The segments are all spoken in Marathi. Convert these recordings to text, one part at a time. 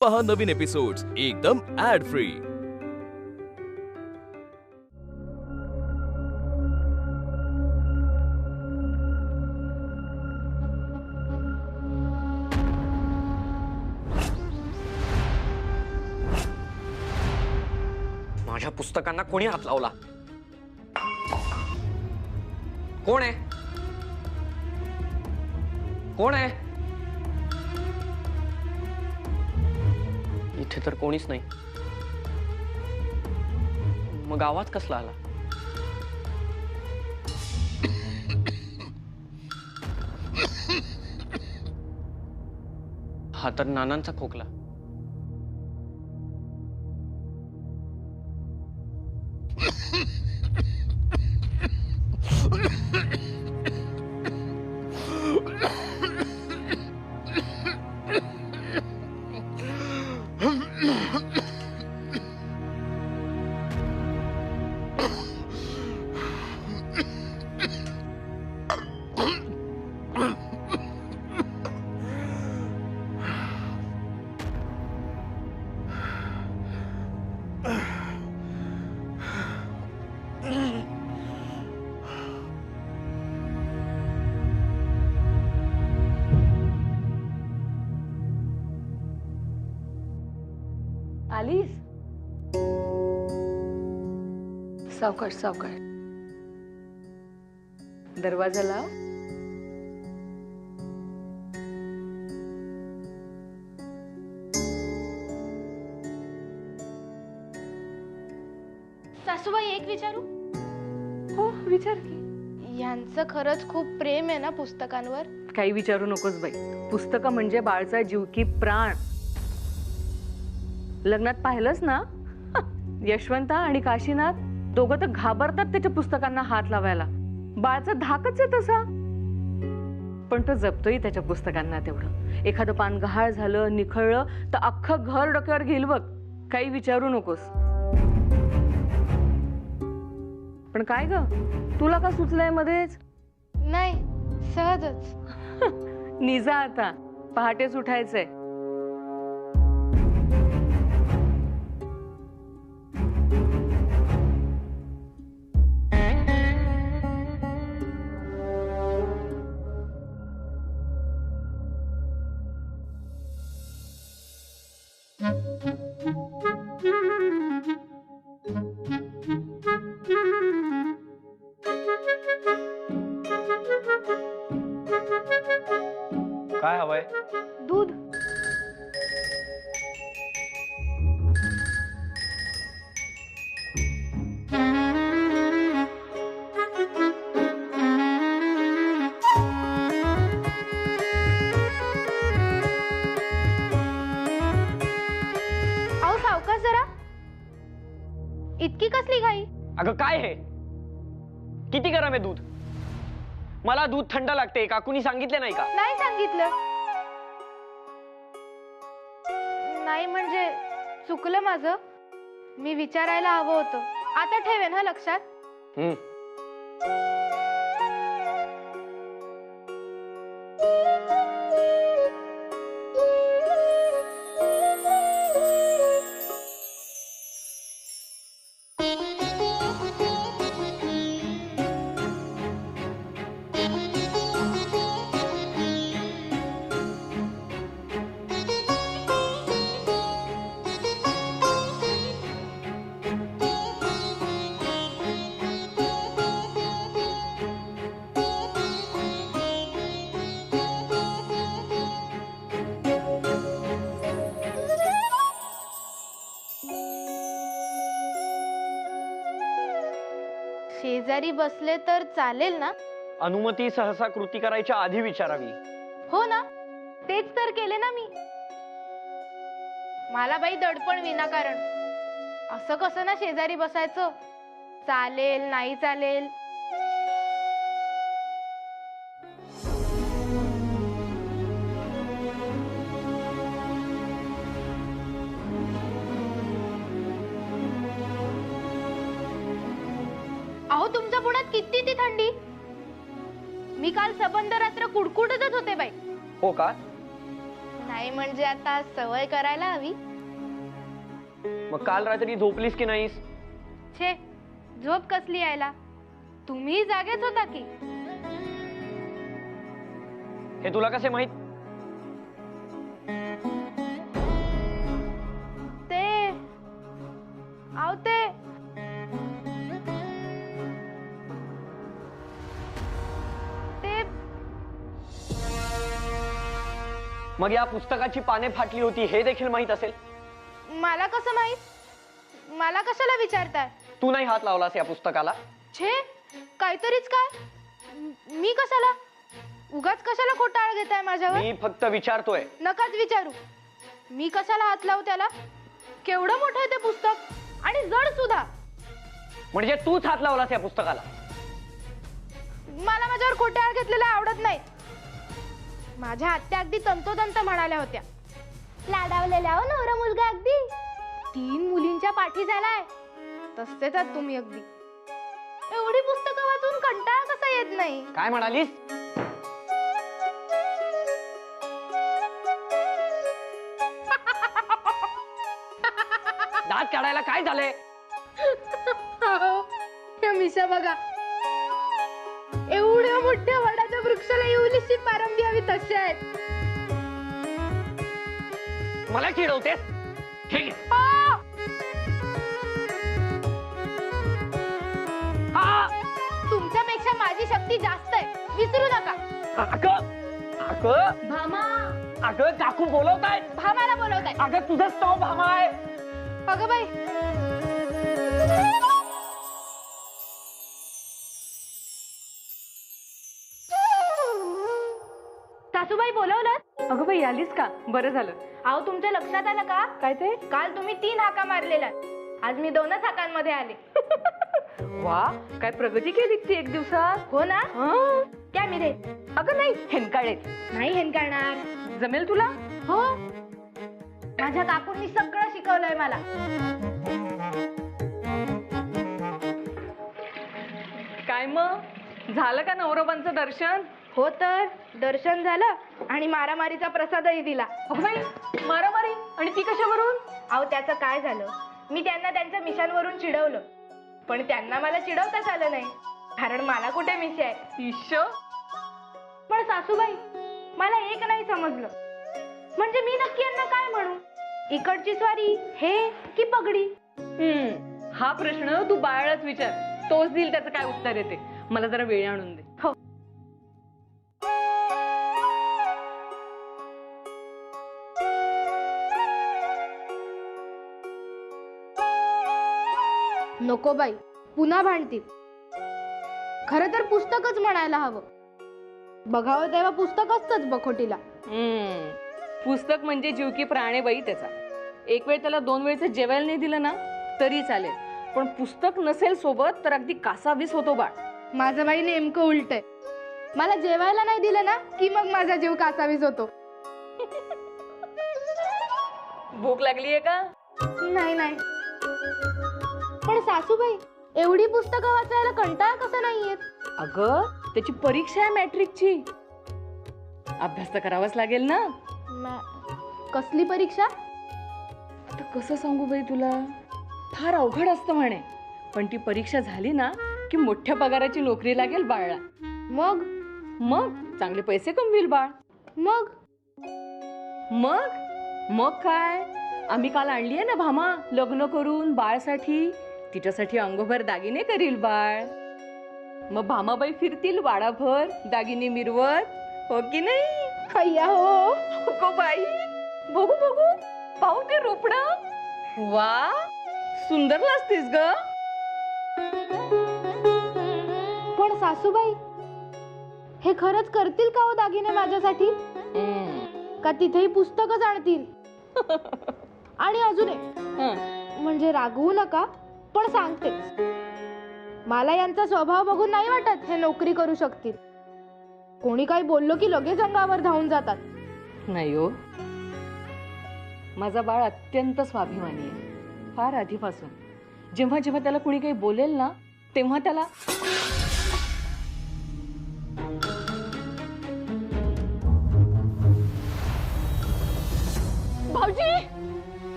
पहा नवीन एपिसोड्स एकदम ऍड फ्री। माझ्या पुस्तकांना कोणी हात लावला? कोण आहे? कोण आहे? इथे तर कोणीच नाही। मग आवाज कसला आला? हा तर नानांचा खोकला। आलीस? सावकाश सावकाश, दरवाजा लाव। सासूबाई एक विचारू? हो विचार की। यांचं खरंच खूप प्रेम आहे ना पुस्तकांवर? काही विचारू नकोस बाई, पुस्तकं म्हणजे बाळचा जीव की प्राण। लग्नात पाहिलंस ना, यशवंता आणि काशीनाथ दोघं तर घाबरतात त्याच्या पुस्तकांना हात लावायला। बाळचा धाकच आहे तसा, पण तो जपतोही त्याच्या पुस्तकांना तेवढं। एखादं पान गहाळ झालं, निखळलं तर अख्खं घर डोक्यावर घेईल बघ। काही विचारू नकोस। पण काय ग, तुला का सुचलंय मध्येच? नाही, सहजच। निजा आता, पहाटेच उठायचंय। काय हवंय? दूध। अहो सावकाश जरा, इतकी कसली घाई? अगं काय हे? किती गरम आहे दूध? मला दूध थंड लागते, काकूनी सांगितले नाही का? नाही सांगितलं। नाही म्हणजे चुकलं माझं, मी विचारायला हवं होतं। आता ठेवेन हा लक्षात। शेजारी बसले तर चालेल ना? अनुमती सहसा कृती करायच्या आधी विचारावी। हो ना, तेच तर केले ना मी। मला बाई दडपण विनाकारण। असं कसं ना शेजारी बसायचं? चालेल नाही चालेल? अहो तुमच्या पुण्यात किती ती थंडी? मी काल सबंध रात्र कुडकुडतच होते बाई। हो का? नाही नाही म्हणजे आता सवय करायला हवी. मग काल रात्री झोपलीस की नाहीस? छे, झोप कसली यायला? तुम्ही जागेच होता की. हे तुला कसे माहित? ते मग या पुस्तकाची पाने फाटली होती हे देखील माहित असेल? मला कसं माहित? मला कशाला विचारताय? तू नाही हात लावलास या पुस्तकाला? छे, काहीतरीच काय? मी कशाला? उगाच कशाला खोटाळ घेताय माझ्यावर? मी फक्त विचारतोय. नकाच विचारू. मी कशाला हात लावू त्याला? केवढं मोठं आहे ते पुस्तक आणि जड सुद्धा. म्हणजे तूच हात लावलास या पुस्तकाला? मला माझ्यावर खोटाळ घेतलेला आवडत नाही. माझ्या आत्या अगदी तंतोतंत म्हणाल्या होत्या, लाडावलेला हो नवरा मुलगा अगदी 3 मुलींच्या पाठी झालाय. तसेच आहात तुम्ही अगदी. एवढी पुस्तकं वाचून कंटाळा कसा येत नाही? काय म्हणालीस? दात काढायला काय झालंय? या मिशा बघा, एवढ्या मोठ्या वडाच्या वृक्षाला एवढीशी पारंबी हवी तशी आहेत. मला चिडवतेस? ठीक आहे. तुमच्यापेक्षा माझी शक्ती जास्त आहे, विसरू नका. भामा, अगं काकू बोलवताय. भामाला बोलवताय. अगं तुझंच नाव भामा आहे. अगं बाई, सासूबाई बोलवलं? अगं बाई आलीस का? बरं झालं. अहो, तुमच्या लक्षात आलं का? काय ते? काल तुम्ही 3 हाका मारलेल्या, आज मी 2च हाकांमध्ये आले. वा, काय प्रगती केली ती एक दिवसात. हो ना? हं. क्या मिरे? अगं नाही, हेनकाळे. नाही हेनकारणार. जमेल तुला? हो, माझ्या काकूंनी सगळं शिकवलंय मला. काय मग, झालं का नवरोबांचं दर्शन? हो तर, दर्शन झालं आणि मारामारीचा प्रसादही दिला. अगं बाई, मारामारी? आणि ती कशावरून? अहो, त्याचं काय झालं, मी त्यांना त्यांच्या मिशांवरून चिडवलं, पण त्यांना मला चिडवताच आलं नाही, कारण मला कुठे मिशी आहे. ईश. पण सासूबाई, मला एक नाही समजलं, म्हणजे मी नक्की यांना काय म्हणू? इकडची स्वारी हे की पगडी? हा प्रश्न तू बाळच विचार, तोच देईल त्याचं काय उत्तर येते. मला जरा वेळ आणून दे. हो. नको बाई, पुन्हा भांडतील. खरं तर पुस्तकच म्हणायला हवं. बघावं तेव्हा पुस्तक असतंच बखोटीला. पुस्तक म्हणजे जीव की प्राण आहे बाई त्याचा. एक वेळ त्याला 2 वेळचं जेवायला नाही दिलं ना तरी चालेल, पण पुस्तक नसेल सोबत तर अगदी कासावीस होतो बाळ. माझं बाई नेमकं उलट आहे. मला जेवायला नाही दिलं ना की मग माझा जीव कासावीस होतो. भूक लागलीये का? नाही नाही. पण सासूबाई, एवढी पुस्तकं वाचायला कंटाळा कसा नाही येत? अगं, त्याची परीक्षा आहे मॅट्रिकची, अभ्यास तर करावाच लागेल ना. कसली परीक्षा? आता कसं सांगू बाई तुला, फार अवघड असतं म्हणे, पण ती परीक्षा झाली ना की मोठ्या पगाराची नोकरी लागेल बाळला. मग मग चांगले पैसे कमविल बाळ. मग मग मग काय, आम्ही काल आणली आहे ना भामा लग्न करून बाळसाठी. तिच्यासाठी अंगभर दागिने करील बाळ. मग भामाबाई फिरतील वाडाभर दागिने मिरवत, हो की नाही? अय्या हो. गो बाई, बघू बघू, पाहू ते रोपड. वा, सुंदर लागतेस ग. पण सासूबाई, हे खरंच करतील का हो दागिने माझ्यासाठी? का तिथेही पुस्तकच आणतील? आणि अजून एक, म्हणजे रागवू नका पण सांगतेच, मला यांचा स्वभाव बघून नाही वाटत हे नोकरी करू शकतील. कोणी काही बोललो की लगेच अंगावर धावून जातात. नाही हो, माझा बाळ अत्यंत स्वाभिमानी आहे, फार आधीपासून. जेव्हा जेव्हा त्याला कुणी काही बोलेल ना तेव्हा त्याला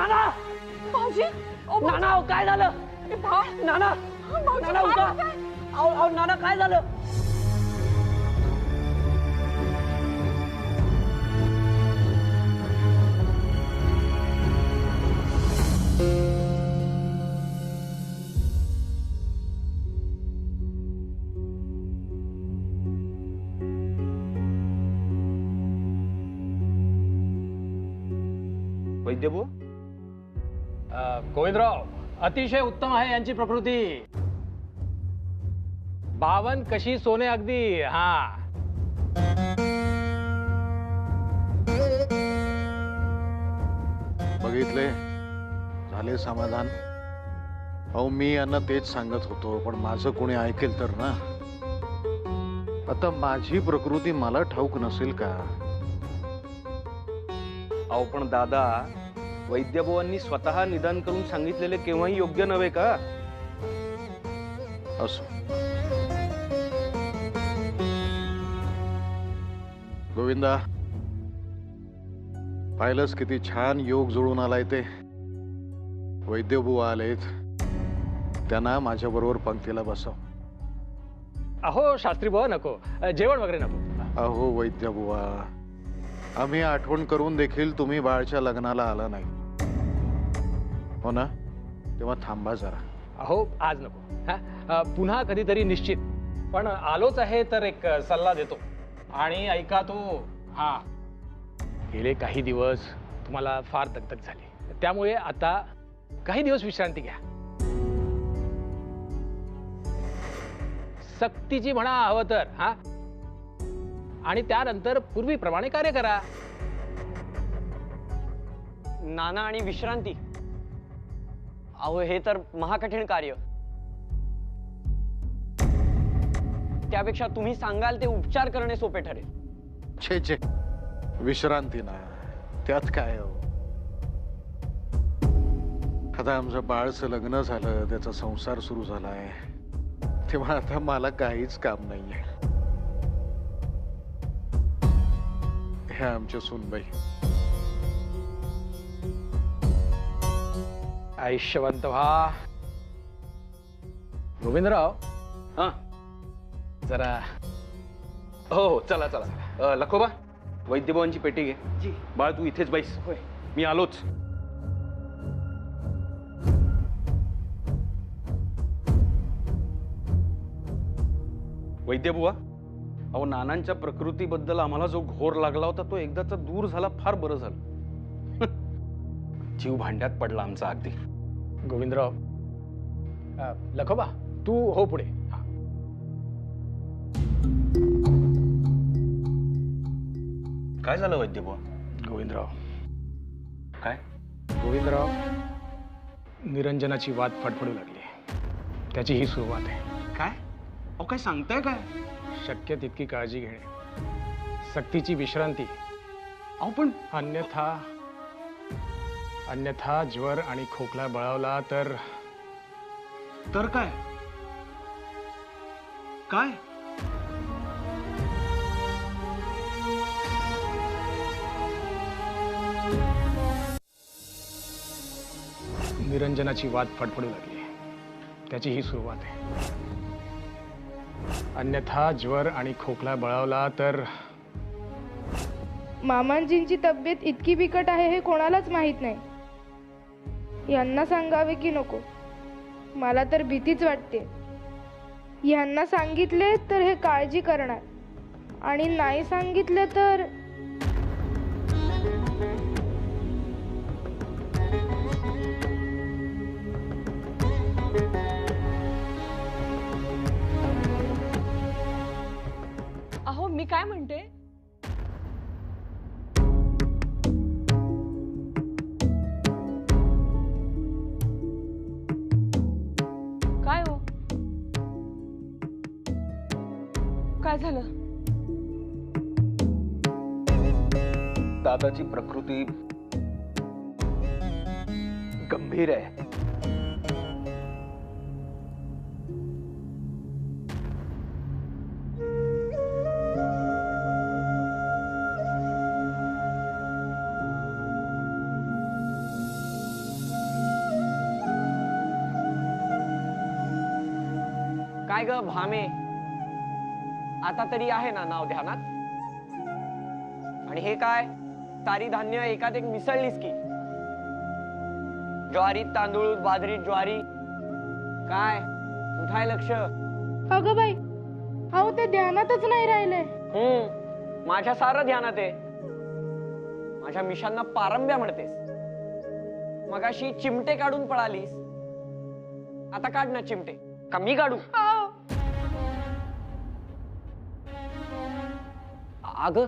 नाना भाऊजी नाना अहो, काय झालं नाना नाना उठा अहो नाना काय झालं वैद्यबू गोविंदराव अतिशय उत्तम आहे यांची प्रकृती. बावन कशी सोने अगदी. हा बघितले झाले समाधान. अहो मी यांना तेच सांगत होतो पण माझं कोणी ऐकेल तर ना. आता माझी प्रकृती मला ठाऊक नसेल का. अहो पण दादा वैद्यबुवांनी स्वतः निदान करून सांगितलेले केव्हाही योग्य नव्हे का? असो गोविंदा पाहिलंस किती छान योग जुळून आलाय ते. वैद्यबुवा आलेत त्यांना माझ्या बरोबर पंक्तीला बसव. अहो शास्त्री बुवा नको, जेवण वगैरे नको. अहो वैद्यबुवा आम्ही आठवण करून देखील तुम्ही बाळच्या लग्नाला आला नाही हो ना. तेव्हा थांबा जरा. अहो आज नको. हा पुन्हा कधीतरी निश्चित. पण आलोच आहे तर एक सल्ला देतो आणि ऐका तो. हा गेले काही दिवस तुम्हाला फार दगदग झाली त्यामुळे आता काही दिवस विश्रांती घ्या. सक्तीची म्हणा हवं तर. हा आणि त्यानंतर पूर्वीप्रमाणे कार्य करा. नाना आणि विश्रांती अहो हे तर महाकठीण कार्य. त्यापेक्षा तुम्ही सांगाल ते उपचार करणे सोपे ठरेल. छे छे विश्रांती ना त्यात काय हो. आता आमचं बाळचं लग्न झालं त्याचा संसार सुरू झालाय तेव्हा आता मला काहीच काम नाहीये. हे आमच्या सूनबाई आयुष्यवंत व्हा. गोविंदराव हा जरा हो हो चला चला. लखोबा वैद्यबुवांची पेटी घे. जी बाळ तू इथेच बैस. होय. मी आलोच. वैद्यबुवा अहो नानांच्या प्रकृतीबद्दल आम्हाला जो घोर लागला होता तो एकदाचा दूर झाला. फार बरं झालं. जीव भांड्यात पडला आमचा अगदी. गोविंदराव लखोबा तू हो पुढे. हा. काय झालं वैद्यबुवा? गोविंदराव काय? गोविंदराव निरंजनाची वाद फडफडू लागली. त्याची ही सुरुवात आहे. काय? अहो काय सांगताय काय? शक्य तितकी काळजी घेणे, सक्तीची विश्रांती. अहो पण अन्यथा ज्वर आणि खोकला बळावला तर तर काय? काय? निरंजनाची वाद फडफडू लागली. त्याची ही सुरुवात आहे. अन्यथा ज्वर आणि खोकला बळावला तर मामांजींची तब्येत इतकी बिकट आहे हे कोणालाच माहित नाही. यांना सांगावे की नको मला तर भीतीच वाटते. यांना सांगितले तर हे काळजी करणार आणि नाही सांगितले तर अहो मी काय म्हणते, काय हो काय झालं? दादाची प्रकृती गंभीर आहे. काय ग भामे, आता तरी आहे ना नाव ध्यानात? आणि हे काय सारी धान्य एकात एक मिसळलीस की? ज्वारीत तांदूळ, बाजरीत ज्वारी, काय कुठाय लक्ष? अगं बाई, अहो ते ध्यानातच नाही राहिलंय. माझ्या सारं ध्यानात आहे. माझ्या मिशांना पारंब्या म्हणतेस, मगाशी चिमटे काढून पळालीस, आता काढ ना चिमटे, का मी काढू? अग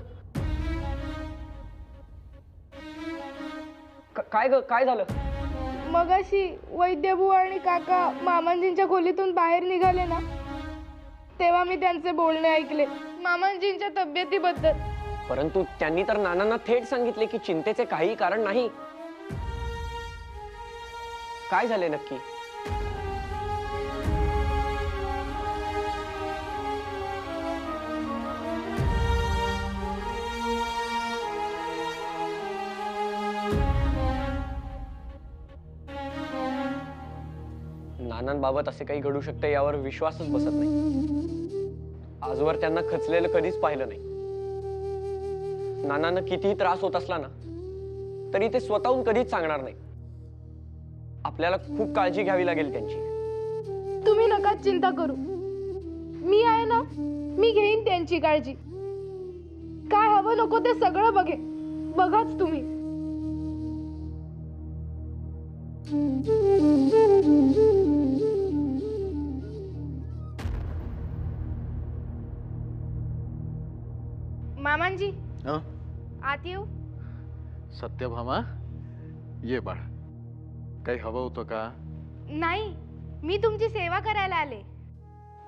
काय ग, काय झालं? मगाशी वैद्यबुवा आणि काका मामांजींच्या खोलीतून बाहेर निघाले ना, तेव्हा मी त्यांचे बोलणे ऐकले मामांजींच्या तब्येतीबद्दल. परंतु त्यांनी तर नानांना थेट सांगितले की चिंतेचे काही कारण नाही. काय झाले नक्की? नानांबाबत असे काही घडू शकते यावर विश्वासच बसत नाही. आजवर त्यांना खचलेलं कधीच पाहिलं नाही. नानांना कितीही त्रास होत असला ना तरी ते स्वतःहून कधीच सांगणार नाही. आपल्याला खूप काळजी घ्यावी लागेल त्यांची. तुम्ही नका चिंता करू, मी आहे ना, मी घेईन त्यांची काळजी. काय हवं नको ते सगळं बघाच तुम्ही. मामांजी, आत येऊ? सत्यभामा, ये बाळ. काही हवं होतं का? नाही, मी तुमची सेवा करायला आले.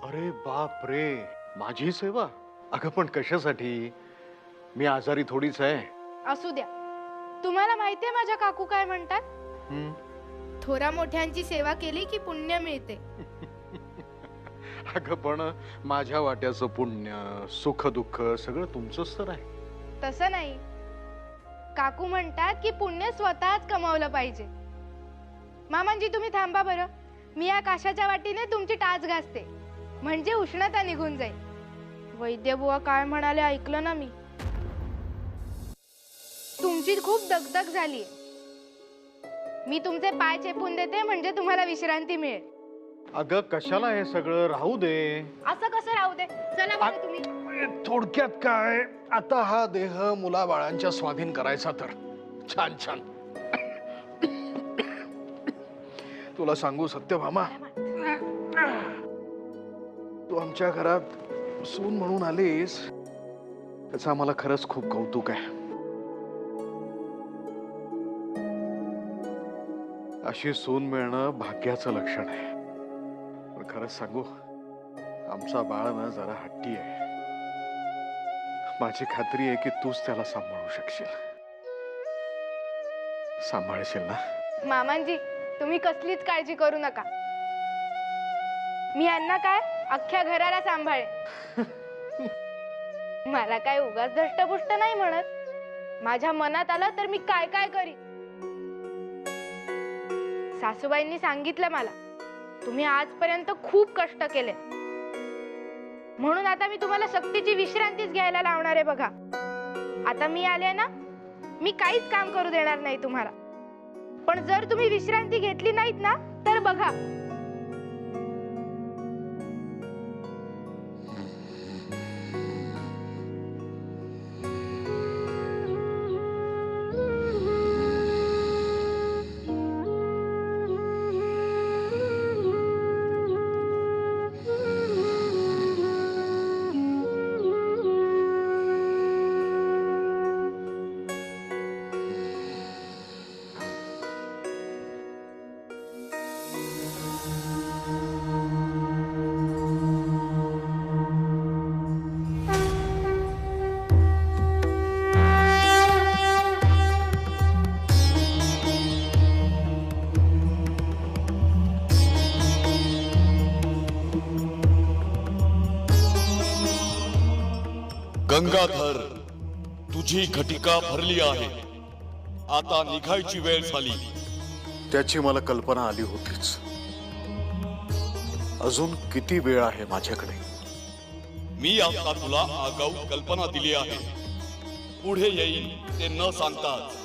अरे बाप रे, माझी सेवा? अगं पण कशासाठी? मी आजारी थोडीच आहे. असू द्या. तुम्हाला माहितीये माझ्या काकू काय म्हणतात? थोरा मोठ्यांची सेवा केली की पुण्य मिळते. अगं पण माझ्या वाट्याचं पुण्य, सुख दुःख सगळं तुमचंच तर आहे. तसं नाही, काकू म्हणतात की पुण्य स्वतःच कमावलं पाहिजे. मामांजी तुम्ही थांबा बरं, मी या काशाच्या वाटीने तुमची टाच घासते, म्हणजे उष्णता निघून जाईल. वैद्यबुवा काय म्हणाले ऐकलं ना मी? तुमची खूप दगदग झालीये, मी तुमचे पाय चेपून देते म्हणजे तुम्हाला विश्रांती मिळेल. अगं कशाला हे सगळं? राहू दे. असं कसं राहू दे? चला बरं तुम्ही. थोडक्यात काय, आता हा देह मुलाबाळांच्या स्वाधीन करायचा तर छान छान. तुला सांगू सत्यभामा, तू आमच्या घरात सून म्हणून आलीस त्याचं आम्हाला खरंच खूप कौतुक आहे. अशी सून मिळणं भाग्याचं लक्षण आहे. पण खरंच सांगू, आमचा बाळ ना जरा हट्टी आहे. माझी खात्री आहे की तूच त्याला सांभाळू शकशील. सांभाळशील ना? मामांजी तुम्ही कसलीच काळजी करू नका, मी यांना काय अख्ख्या घराला सांभाळे. मला काय उगाच धष्टपुष्ट नाही म्हणत, माझ्या मनात आलं तर मी काय काय करीन. सासूबाईंनी सांगितलं मला, तुम्ही आजपर्यंत खूप कष्ट केले, म्हणून आता मी तुम्हाला सक्तीची विश्रांतीच घ्यायला लावणार आहे. बघा, आता मी आले ना, मी काहीच काम करू देणार नाही तुम्हाला. पण जर तुम्ही विश्रांती घेतली नाहीत ना तर बघा, गंगाधर, तुझी घटिका भरली आहे, आता निघायची वेळ झाली. त्याची मला कल्पना आली होतीच. अजून किती वेळ आहे माझ्याकडे? मी आता तुला आगाऊ कल्पना दिली आहे. पुढे येईल ते न सांगताच.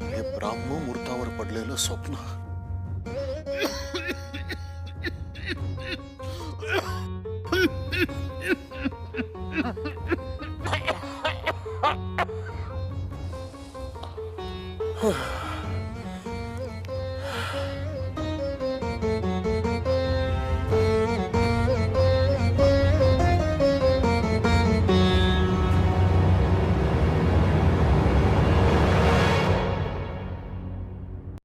हे ब्राह्ममुहूर्तावर पडलेलं स्वप्न